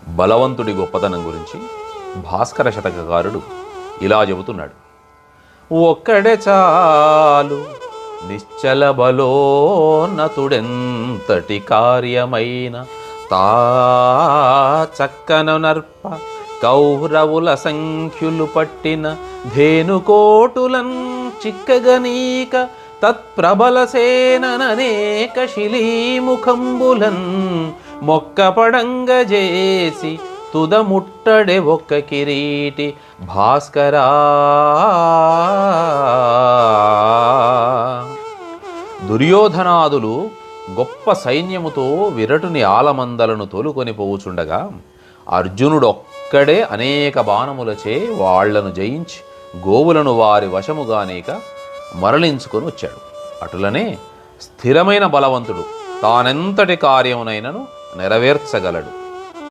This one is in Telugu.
బలవంతుడి గొప్పతనం గురించి భాస్కర శతకకారుడు ఇలా చెబుతున్నాడు. ఒక్కడే చాలు నిశ్చల బలోన్నతుడెంతటి కార్యమైన తా చక్కన నర్ప కౌరవుల సంఖ్యులు పట్టిన ధేనుకోటులన్ చిక్కగనీక తత్ప్రబల సేననేక శిలీముఖంబులన్ మొక్కపడంగజేసి తుదముట్టడే ఒక్క కిరీటి భాస్కరా. దుర్యోధనాదులు గొప్ప సైన్యముతో విరటుని ఆలమందలను తోలుకొని పోవుచుండగా అర్జునుడొక్కడే అనేక బాణములచే వాళ్లను జయించి గోవులను వారి వశముగానేక మరలించుకొని వచ్చాడు. అటులనే స్థిరమైన బలవంతుడు తానెంతటి కార్యమునైనను నెరవేర్చగలడు.